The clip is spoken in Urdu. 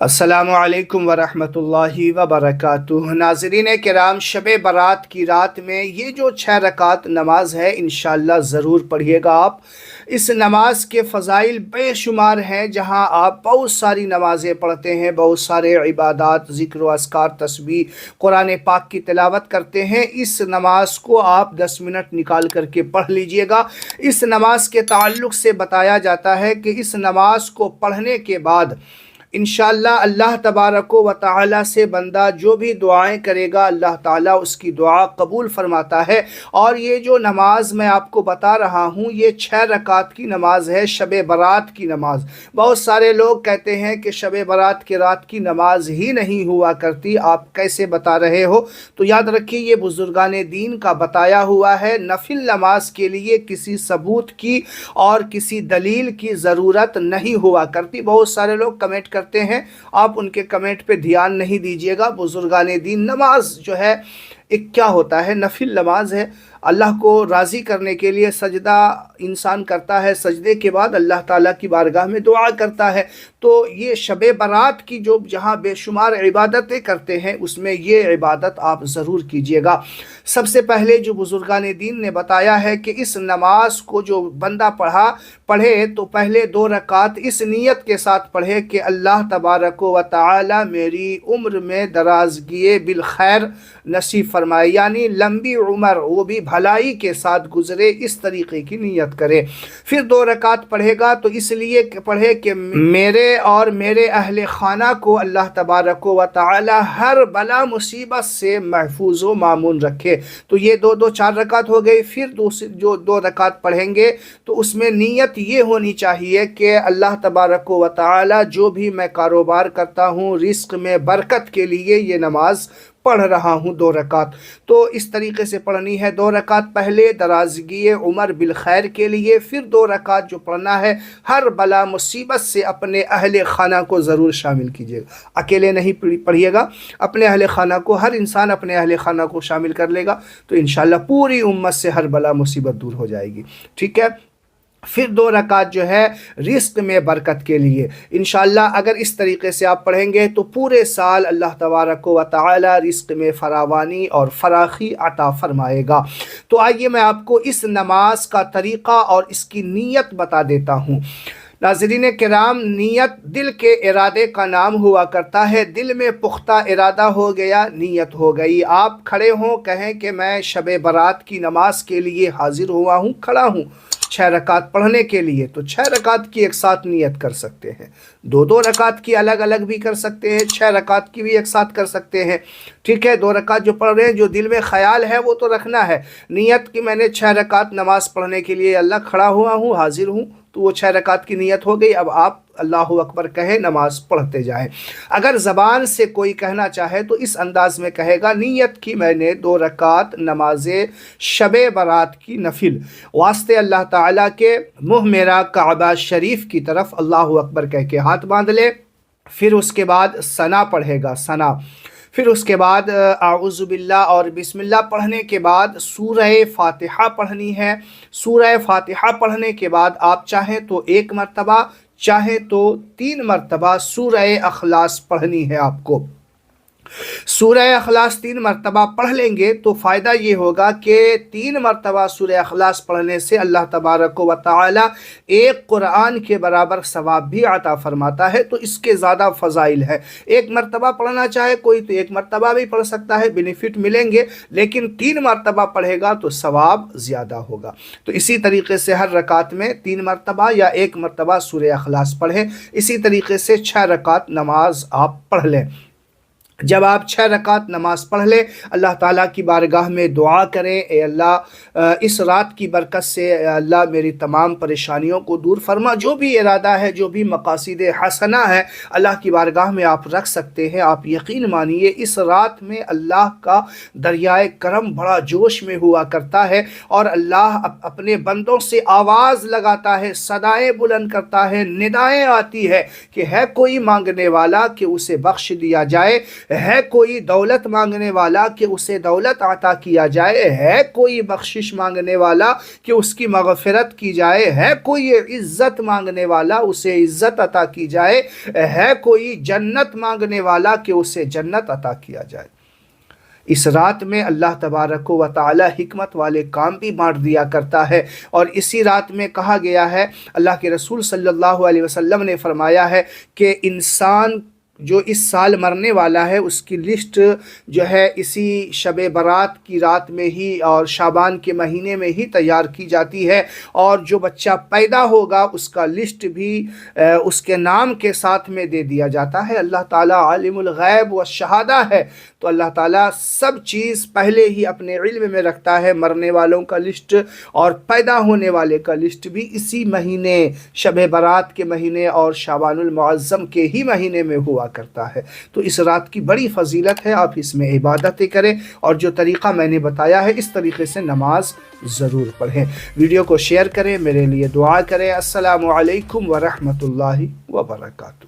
السلام علیکم ورحمۃ اللہ وبرکاتہ۔ ناظرین کرام، شب برات کی رات میں یہ جو 6 رکعت نماز ہے انشاءاللہ ضرور پڑھیے گا آپ۔ اس نماز کے فضائل بے شمار ہیں، جہاں آپ بہت ساری نمازیں پڑھتے ہیں، بہت سارے عبادات، ذکر و اذکار، تسبیح، قرآن پاک کی تلاوت کرتے ہیں۔ اس نماز کو آپ 10 منٹ نکال کر کے پڑھ لیجئے گا۔ اس نماز کے تعلق سے بتایا جاتا ہے کہ اس نماز کو پڑھنے کے بعد انشاءاللہ اللہ تبارک و تعالی سے بندہ جو بھی دعائیں کرے گا اللہ تعالیٰ اس کی دعا قبول فرماتا ہے۔ اور یہ جو نماز میں آپ کو بتا رہا ہوں یہ 6 رکعت کی نماز ہے، شب برات کی نماز۔ بہت سارے لوگ کہتے ہیں کہ شب برات کی رات کی نماز ہی نہیں ہوا کرتی، آپ کیسے بتا رہے ہو؟ تو یاد رکھیے یہ بزرگان دین کا بتایا ہوا ہے۔ نفل نماز کے لیے کسی ثبوت کی اور کسی دلیل کی ضرورت نہیں ہوا کرتی۔ بہت سارے لوگ کمنٹ کرتے ہیں، آپ ان کے کمنٹ پہ دھیان نہیں دیجیے گا۔ بزرگان دین نماز جو ہے ایک کیا ہوتا ہے؟ نفل نماز ہے، اللہ کو راضی کرنے کے لیے سجدہ انسان کرتا ہے، سجدے کے بعد اللہ تعالیٰ کی بارگاہ میں دعا کرتا ہے۔ تو یہ شب برات کی جو جہاں بے شمار عبادتیں کرتے ہیں اس میں یہ عبادت آپ ضرور کیجئے گا۔ سب سے پہلے جو بزرگان دین نے بتایا ہے کہ اس نماز کو جو بندہ پڑھے تو پہلے 2 رکعت اس نیت کے ساتھ پڑھے کہ اللہ تبارک و تعالی میری عمر میں درازگی بالخیر نصیب فرمائے، یعنی لمبی عمر وہ بھی بھلائی کے ساتھ گزرے، اس طریقے کی نیت کرے۔ پھر 2 رکعت پڑھے گا تو اس لیے پڑھے کہ میرے اور میرے اہل خانہ کو اللہ تبارک و تعالی ہر بلا مصیبت سے محفوظ و مامون رکھے۔ تو یہ 4 رکعت ہو گئی۔ پھر دوسری جو 2 رکعت پڑھیں گے تو اس میں نیت یہ ہونی چاہیے کہ اللہ تبارک و تعالی جو بھی میں کاروبار کرتا ہوں رزق میں برکت کے لیے یہ نماز پڑھ رہا ہوں 2 رکعت۔ تو اس طریقے سے پڑھنی ہے۔ 2 رکعت پہلے درازگی عمر بالخیر کے لیے، پھر 2 رکعت جو پڑھنا ہے ہر بلا مصیبت سے اپنے اہل خانہ کو ضرور شامل کیجیے گا۔ اکیلے نہیں پڑھیے گا، اپنے اہل خانہ کو، ہر انسان اپنے اہل خانہ کو شامل کر لے گا تو انشاءاللہ پوری امت سے ہر بلا مصیبت دور ہو جائے گی۔ ٹھیک ہے؟ پھر 2 رکعت جو ہے رزق میں برکت کے لیے انشاءاللہ اگر اس طریقے سے آپ پڑھیں گے تو پورے سال اللہ تبارک و تعالی رزق میں فراوانی اور فراخی عطا فرمائے گا۔ تو آئیے میں آپ کو اس نماز کا طریقہ اور اس کی نیت بتا دیتا ہوں۔ ناظرین کرام، نیت دل کے ارادے کا نام ہوا کرتا ہے۔ دل میں پختہ ارادہ ہو گیا، نیت ہو گئی۔ آپ کھڑے ہوں، کہیں کہ میں شب برات کی نماز کے لیے حاضر ہوا ہوں، کھڑا ہوں 6 رکعت پڑھنے کے لیے، تو 6 رکعت کی ایک ساتھ نیت کر سکتے ہیں، 2 رکعت کی الگ الگ بھی کر سکتے ہیں، 6 رکعت کی بھی ایک ساتھ کر سکتے ہیں۔ ٹھیک ہے؟ 2 رکعت جو پڑھ رہے ہیں جو دل میں خیال ہے وہ تو رکھنا ہے، نیت کہ میں نے 6 رکعت نماز پڑھنے کے لیے اللہ کھڑا ہوا ہوں، حاضر ہوں، تو وہ 6 رکعت کی نیت ہو گئی۔ اب آپ اللہ اکبر کہیں، نماز پڑھتے جائیں۔ اگر زبان سے کوئی کہنا چاہے تو اس انداز میں کہے گا، نیت کی میں نے 2 رکعت نماز شب برات کی نفل، واسطے اللہ تعالیٰ کے، منہ میرا کعبہ شریف کی طرف اللہ اکبر کہہ کے ہاتھ باندھ لے۔ پھر اس کے بعد ثنا پڑھے گا، ثنا۔ پھر اس کے بعد اعوذ باللہ اور بسم اللہ پڑھنے کے بعد سورہ فاتحہ پڑھنی ہے۔ سورہ فاتحہ پڑھنے کے بعد آپ چاہیں تو 1 مرتبہ، چاہیں تو 3 مرتبہ سورہ اخلاص پڑھنی ہے آپ کو۔ سورہ اخلاص 3 مرتبہ پڑھ لیں گے تو فائدہ یہ ہوگا کہ 3 مرتبہ سورہ اخلاص پڑھنے سے اللہ تبارک و تعالی 1 قرآن کے برابر ثواب بھی عطا فرماتا ہے، تو اس کے زیادہ فضائل ہے۔ 1 مرتبہ پڑھنا چاہے کوئی تو 1 مرتبہ بھی پڑھ سکتا ہے، بینیفٹ ملیں گے، لیکن 3 مرتبہ پڑھے گا تو ثواب زیادہ ہوگا۔ تو اسی طریقے سے ہر رکعت میں 3 مرتبہ یا 1 مرتبہ سورہ اخلاص پڑھیں۔ اسی طریقے سے 6 رکعت نماز آپ پڑھ لیں۔ جب آپ 6 رکعت نماز پڑھ لیں، اللہ تعالیٰ کی بارگاہ میں دعا کریں، اے اللہ اس رات کی برکت سے اے اللہ میری تمام پریشانیوں کو دور فرما۔ جو بھی ارادہ ہے، جو بھی مقاصد حسنہ ہے اللہ کی بارگاہ میں آپ رکھ سکتے ہیں۔ آپ یقین مانیے اس رات میں اللہ کا دریائے کرم بڑا جوش میں ہوا کرتا ہے، اور اللہ اپنے بندوں سے آواز لگاتا ہے، صدائیں بلند کرتا ہے، ندائیں آتی ہے کہ ہے کوئی مانگنے والا کہ اسے بخش دیا جائے، ہے کوئی دولت مانگنے والا کہ اسے دولت عطا کیا جائے، ہے کوئی بخشش مانگنے والا کہ اس کی مغفرت کی جائے، ہے کوئی عزت مانگنے والا اسے عزت عطا کی جائے، ہے کوئی جنت مانگنے والا کہ اسے جنت عطا کیا جائے۔ اس رات میں اللہ تبارک و تعالی حکمت والے کام بھی بانٹ دیا کرتا ہے، اور اسی رات میں کہا گیا ہے، اللہ کے رسول صلی اللہ علیہ وسلم نے فرمایا ہے کہ انسان جو اس سال مرنے والا ہے اس کی لسٹ جو ہے اسی شب برات کی رات میں ہی اور شعبان کے مہینے میں ہی تیار کی جاتی ہے، اور جو بچہ پیدا ہوگا اس کا لسٹ بھی اس کے نام کے ساتھ میں دے دیا جاتا ہے۔ اللہ تعالیٰ عالم الغیب والشہادہ ہے، تو اللہ تعالیٰ سب چیز پہلے ہی اپنے علم میں رکھتا ہے۔ مرنے والوں کا لسٹ اور پیدا ہونے والے کا لسٹ بھی اسی مہینے شب برات کے مہینے اور شعبان المعظم کے ہی مہینے میں ہوا کرتا ہے۔ تو اس رات کی بڑی فضیلت ہے، آپ اس میں عبادتیں کریں، اور جو طریقہ میں نے بتایا ہے اس طریقے سے نماز ضرور پڑھیں۔ ویڈیو کو شیئر کریں، میرے لیے دعا کریں۔ السلام علیکم ورحمۃ اللہ وبرکاتہ۔